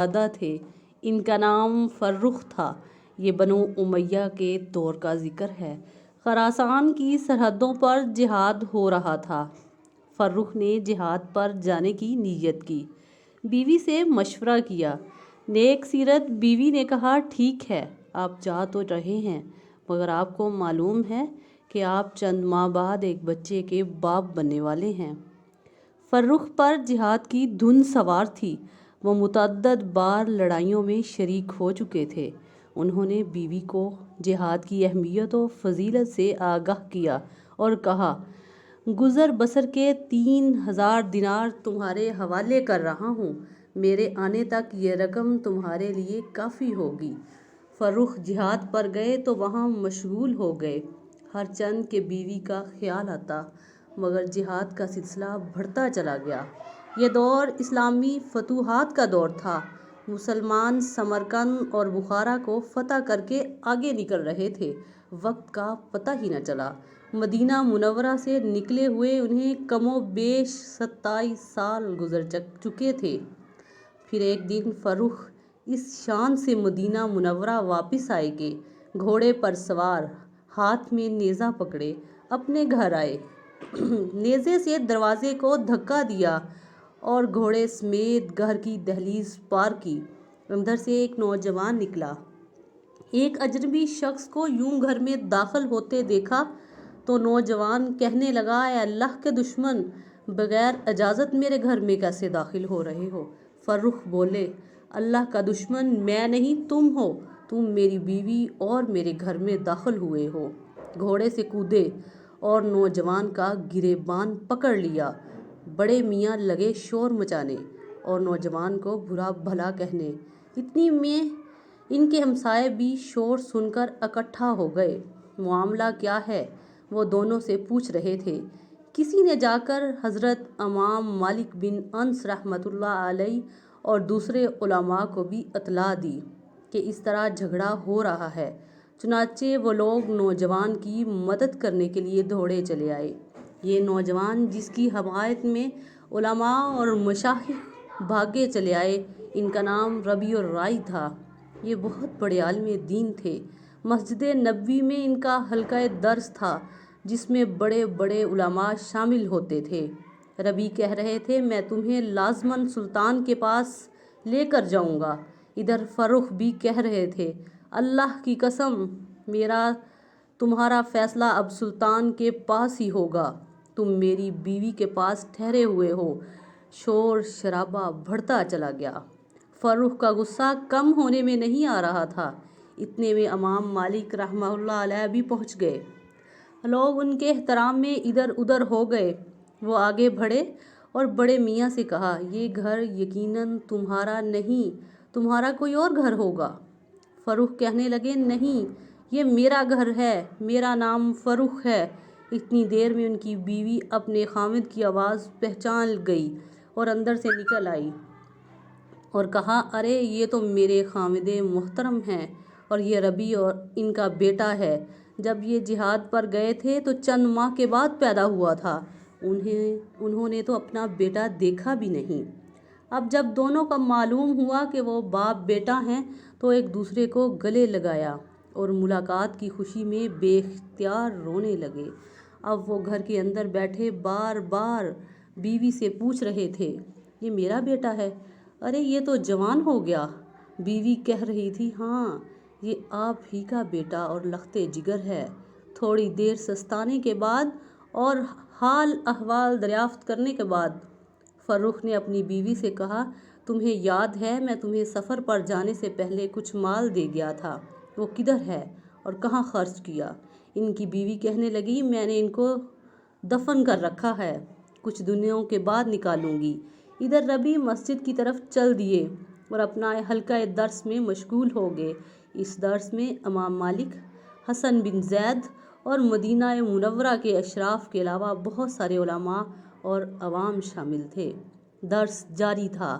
दादा थे, इनका नाम फर्रुख था। ये बनो उमैया के दौर का जिक्र है। खरासान की सरहदों पर जिहाद हो रहा था। फर्रुख ने जिहाद पर जाने की नीयत की, बीवी से मशवरा किया। नेक सीरत बीवी ने कहा, ठीक है, आप जा तो रहे हैं, मगर आपको मालूम है कि आप चंद माह बाद एक बच्चे के बाप बनने वाले हैं। फर्रुख पर जिहाद की धुन सवार थी। वो मुतअद्दद बार लड़ाइयों में शरीक हो चुके थे। उन्होंने बीवी को जिहाद की अहमियत और फजीलत से आगाह किया और कहा, गुज़र बसर के 3000 दिनार तुम्हारे हवाले कर रहा हूँ। मेरे आने तक ये रकम तुम्हारे लिए काफ़ी होगी। फर्रुख जिहाद पर गए तो वहाँ मशगूल हो गए। हर चंद के बीवी का ख्याल आता, मगर जिहाद का सिलसिला बढ़ता चला गया। ये दौर इस्लामी फतूहात का दौर था। मुसलमान समरकंद और बुखारा को फतह करके आगे निकल रहे थे। वक्त का पता ही न चला। मदीना मुनव्वरा से निकले हुए उन्हें कमो बेश 27 साल गुजर चुके थे। फिर एक दिन फर्रुख इस शान से मदीना मुनव्वरा वापस आए कि घोड़े पर सवार, हाथ में नेज़ा पकड़े अपने घर आए। नेज़े से दरवाजे को धक्का दिया और घोड़े समेत घर की दहलीज पार की। अंदर से एक नौजवान निकला। एक अजनबी शख्स को यूं घर में दाखिल होते देखा तो नौजवान कहने लगा, ऐ अल्लाह के दुश्मन, बगैर इजाज़त मेरे घर में कैसे दाखिल हो रहे हो? फर्रुख बोले, अल्लाह का दुश्मन मैं नहीं, तुम हो। तुम मेरी बीवी और मेरे घर में दाखिल हुए हो। घोड़े से कूदे और नौजवान का गिरेबान पकड़ लिया। बड़े मियाँ लगे शोर मचाने और नौजवान को बुरा भला कहने। इतनी में इनके हमसाए भी शोर सुनकर इकट्ठा हो गए। मामला क्या है वो दोनों से पूछ रहे थे। किसी ने जाकर हज़रत इमाम मालिक बिन अनस रहमतुल्लाह अलैह और दूसरे उलमा को भी इत्तला दी कि इस तरह झगड़ा हो रहा है। चुनाचे वो लोग नौजवान की मदद करने के लिए दौड़े चले आए। ये नौजवान जिसकी हमायत में उलमा और मशाइख भागे चले आए, इनका नाम रबी और राई था। ये बहुत बड़े आलिम दीन थे। मस्जिद नबवी में इनका हल्का दर्स था जिसमें बड़े बड़े उलमा शामिल होते थे। रबी कह रहे थे, मैं तुम्हें लाजमन सुल्तान के पास लेकर जाऊंगा। इधर फर्रुख भी कह रहे थे, अल्लाह की कसम, मेरा तुम्हारा फैसला अब सुल्तान के पास ही होगा। तुम मेरी बीवी के पास ठहरे हुए हो। शोर शराबा बढ़ता चला गया। फर्रुख का गुस्सा कम होने में नहीं आ रहा था। इतने में इमाम मालिक रहमतुल्लाह अलैह भी पहुंच गए। लोग उनके एहतराम में इधर उधर हो गए। वो आगे बढ़े और बड़े मियाँ से कहा, ये घर यकीनन तुम्हारा नहीं, तुम्हारा कोई और घर होगा। फर्रुख कहने लगे, नहीं, ये मेरा घर है, मेरा नाम फर्रुख है। इतनी देर में उनकी बीवी अपने खामिद की आवाज़ पहचान गई और अंदर से निकल आई और कहा, अरे ये तो मेरे खामिद मोहतरम हैं और ये रबी और इनका बेटा है। जब ये जिहाद पर गए थे तो चंद माह के बाद पैदा हुआ था। उन्होंने तो अपना बेटा देखा भी नहीं। अब जब दोनों का मालूम हुआ कि वो बाप बेटा हैं तो एक दूसरे को गले लगाया और मुलाकात की खुशी में बेख्तियार रोने लगे। अब वो घर के अंदर बैठे बार बार बीवी से पूछ रहे थे, ये मेरा बेटा है? अरे ये तो जवान हो गया। बीवी कह रही थी, हाँ, ये आप ही का बेटा और लख्ते जिगर है। थोड़ी देर सस्ताने के बाद और हाल अहवाल दरियाफ्त करने के बाद फर्रुख ने अपनी बीवी से कहा, तुम्हें याद है मैं तुम्हें सफ़र पर जाने से पहले कुछ माल दे गया था, वो किधर है और कहाँ खर्च किया? इनकी बीवी कहने लगी, मैंने इनको दफन कर रखा है, कुछ दिनों के बाद निकालूंगी। इधर रबी मस्जिद की तरफ चल दिए और अपना हल्का दर्स में मशगूल हो गए। इस दर्स में इमाम मालिक, हसन बिन जैद और मदीना मुनव्वरा के अशराफ के अलावा बहुत सारे उलमा और अवाम शामिल थे। दर्स जारी था।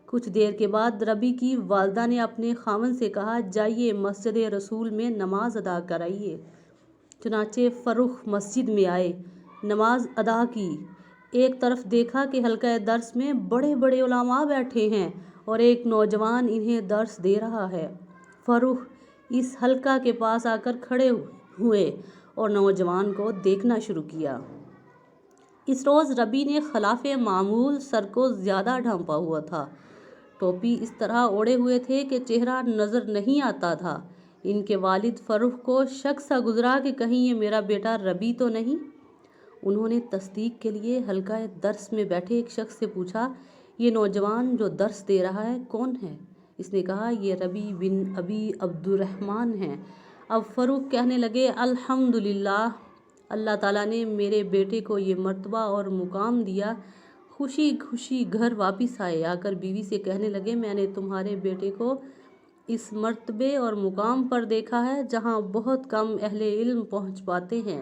कुछ देर के बाद रबी की वालदा ने अपने खामन से कहा, जाइए मस्जिद रसूल में नमाज अदा कराइए। चुनाचे फर्रुख मस्जिद में आए, नमाज अदा की। एक तरफ देखा कि हल्का दर्स में बड़े बड़े उलमा बैठे हैं اور ایک نوجوان انہیں درس دے رہا ہے۔ فروخ اس حلقہ کے پاس آ کر کھڑے ہوئے اور نوجوان کو دیکھنا شروع کیا۔ اس روز ربی نے خلاف معمول سر کو زیادہ ڈھانپا ہوا تھا۔ ٹوپی اس طرح اوڑھے ہوئے تھے کہ چہرہ نظر نہیں آتا تھا۔ ان کے والد فروخ کو شک سا گزرا کہ کہیں یہ میرا بیٹا ربی تو نہیں۔ انہوں نے تصدیق کے لیے حلقہ درس میں بیٹھے ایک شخص سے پوچھا، یہ نوجوان جو درس دے رہا ہے کون ہے؟ اس نے کہا، یہ ربی بن ابی عبد الرحمن ہے۔ اب فروخ کہنے لگے، الحمدللہ، اللہ تعالیٰ نے میرے بیٹے کو یہ مرتبہ اور مقام دیا۔ خوشی خوشی گھر واپس آئے، آ کر بیوی سے کہنے لگے، میں نے تمہارے بیٹے کو اس مرتبے اور مقام پر دیکھا ہے جہاں بہت کم اہل علم پہنچ پاتے ہیں۔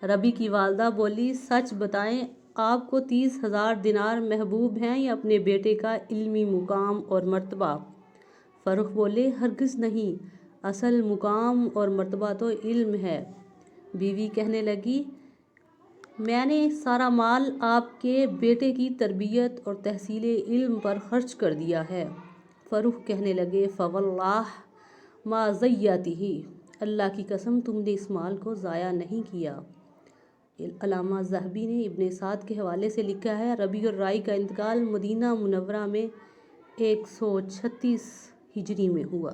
ربی کی والدہ بولی، سچ بتائیں، آپ کو 30,000 دینار محبوب ہیں یا اپنے بیٹے کا علمی مقام اور مرتبہ؟ فروخ بولے، ہرگز نہیں، اصل مقام اور مرتبہ تو علم ہے۔ بیوی کہنے لگی، میں نے سارا مال آپ کے بیٹے کی تربیت اور تحصیل علم پر خرچ کر دیا ہے۔ فروخ کہنے لگے، فواللہ ما ضیعتہ، اللہ کی قسم تم نے اس مال کو ضائع نہیں کیا۔ علامہ ذہبی نے ابن سعد کے حوالے سے لکھا ہے، ربیع الرائے کا انتقال مدینہ منورہ میں 136 ہجری میں ہوا۔